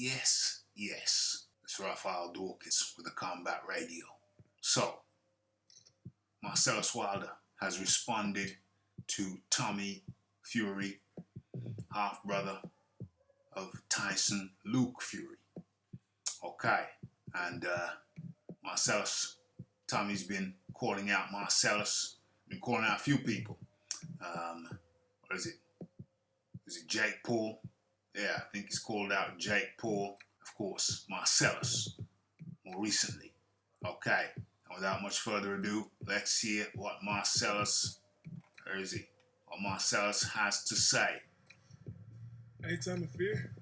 Yes, it's Raphael Dawkins with the Combat Radio. So, Marcellus Wilder has responded to Tommy Fury, half brother of Tyson Luke Fury. Okay, and Tommy's been calling out Marcellus, been calling out a few people. What is it? Is it Jake Paul? Yeah, I think he's called out Jake Paul. Of course, Marcellus, more recently. Okay, and without much further ado, let's hear what Marcellus has to say. Hey, Tommy Fear,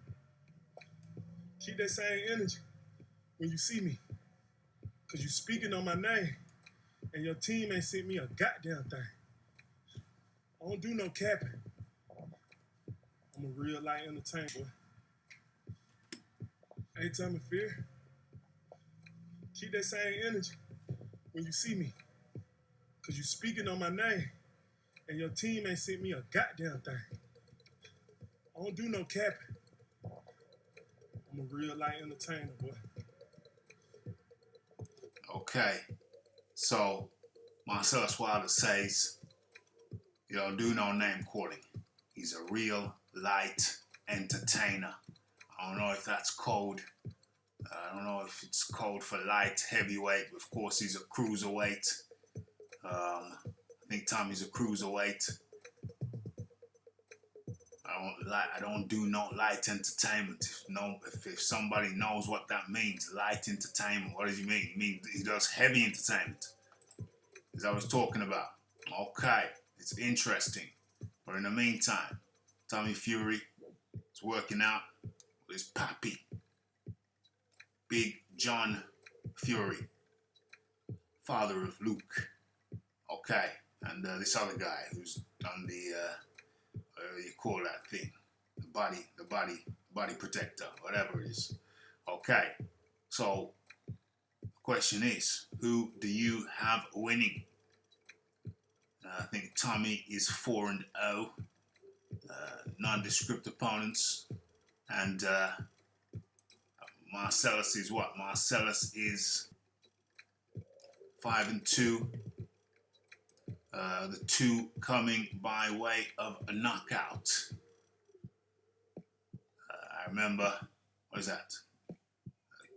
keep that same energy when you see me, because you speaking on my name, and your team ain't sent me a goddamn thing. I don't do no capping. I'm a real light entertainer, boy. Hey, Tommy Fear, keep that same energy when you see me, because you speaking on my name, and your team ain't sent me a goddamn thing. I don't do no capping. I'm a real light entertainer, boy. Okay, so Marcellus Wilder says you don't do no name calling. He's a real light entertainer. I don't know if that's code. I don't know if it's code for light heavyweight. Of course, he's a cruiserweight. I think Tommy's a cruiserweight. I don't do no light entertainment. If somebody knows what that means, light entertainment, what does he mean? He means he does heavy entertainment. As I was talking about. Okay, it's interesting. But in the meantime, Tommy Fury is working out with his pappy, Big John Fury, father of Luke. Okay, and this other guy who's done the you call that thing, the body protector, whatever it is. Okay, so the question is, who do you have winning? I think Tommy is 4-0, nondescript opponents, and Marcellus is what? Marcellus is 5-2. The two coming by way of a knockout. I remember, what is that?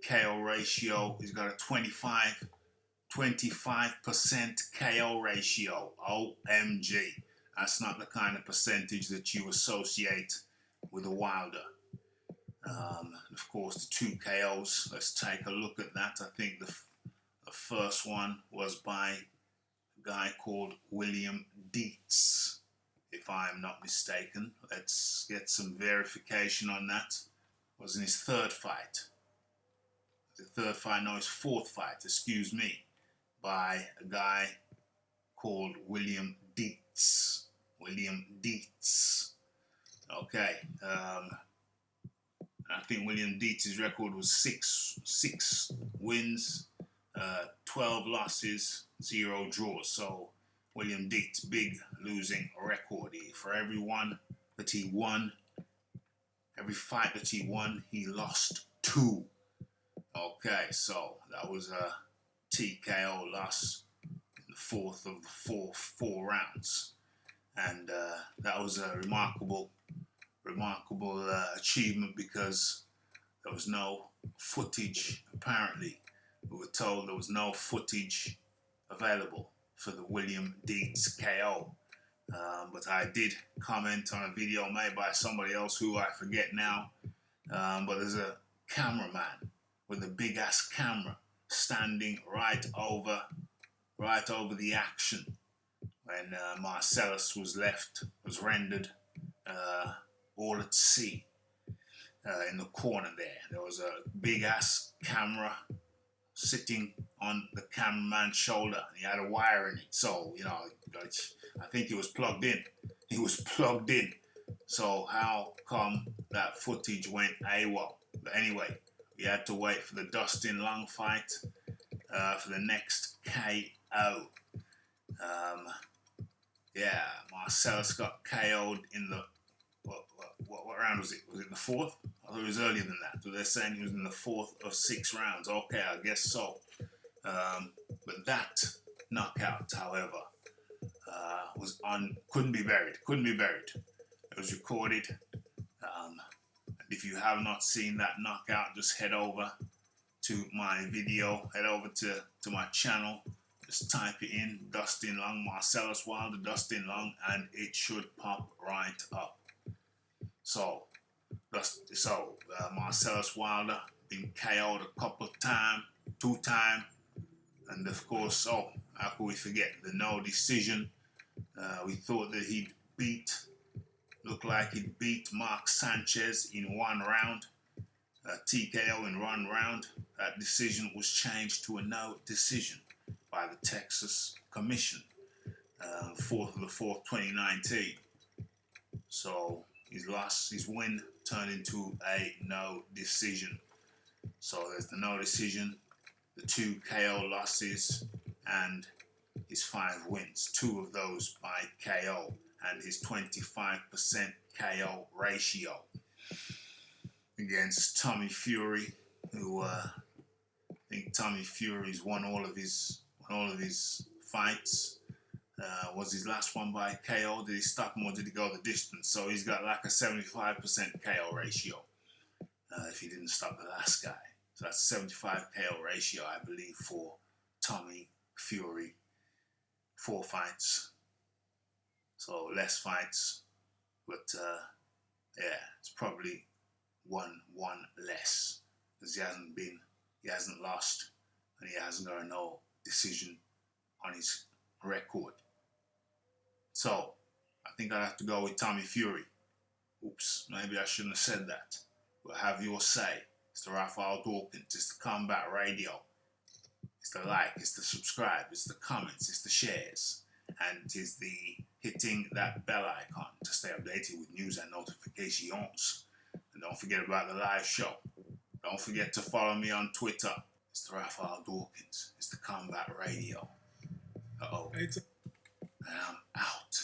KO ratio, he's got a 25% KO ratio. OMG. That's not the kind of percentage that you associate with a Wilder. Of course, the 2 KOs, let's take a look at that. I think the first one was by a guy called William Dietz, if I'm not mistaken. Let's get some verification on that. It was in his third fight. His fourth fight, excuse me, by a guy called William Dietz. Okay. I think William Dietz's record was six wins, 12 losses, 0 draws. So William Dietz, big losing record. For every fight that he won, he lost 2. Okay, so that was a TKO loss in the fourth of the four rounds. And that was a remarkable achievement because there was no footage, apparently. We were told there was no footage available for the William Dietz KO. But I did comment on a video made by somebody else who I forget now. But there's a cameraman with a big ass camera standing right over the action when Marcellus was rendered all at sea in the corner there. There was a big ass camera sitting on the cameraman's shoulder. He had a wire in it, so I think he was plugged in. So how come that footage went AWOL? But anyway, we had to wait for the Dustin Long fight for the next KO. Marcellus got KO'd in the what round was it? Was it the fourth? I thought it was earlier than that. So they're saying he was in the fourth of 6 rounds. Okay, I guess so. But that knockout, however, couldn't be buried. It was recorded. If you have not seen that knockout, just head over to my video, head over to my channel, just type it in, Dustin Long, Marsellos Wilder, Dustin Long, and it should pop right up. So Marsellos Wilder been KO'd a couple of times, 2 times, and of course, how could we forget the no decision? We thought that looked like he'd beat Mark Sanchez in 1 round, TKO in 1 round. That decision was changed to a no decision by the Texas Commission, 4th of the 4th, 2019. So his win turned into a no decision. So there's the no decision, the 2 KO losses, and his 5 wins, 2 of those by KO, and his 25% KO ratio against Tommy Fury, who I think Tommy Fury's won all of his fights. Was his last one by KO? Did he stop him or did he go the distance? So he's got like a 75% KO ratio if he didn't stop the last guy. So that's 75 KO ratio, I believe, for Tommy Fury. 4 fights. So less fights. But it's probably one less. Because he hasn't lost, and he hasn't got a no decision on his record. So I think I'd have to go with Tommy Fury. Oops, maybe I shouldn't have said that. But have your say. It's the Raphael Dawkins. It's the Combat Radio. It's the like. It's the subscribe. It's the comments. It's the shares. And it is the hitting that bell icon to stay updated with news and notifications. And don't forget about the live show. Don't forget to follow me on Twitter. It's the Raphael Dawkins. It's the Combat Radio. And I'm out.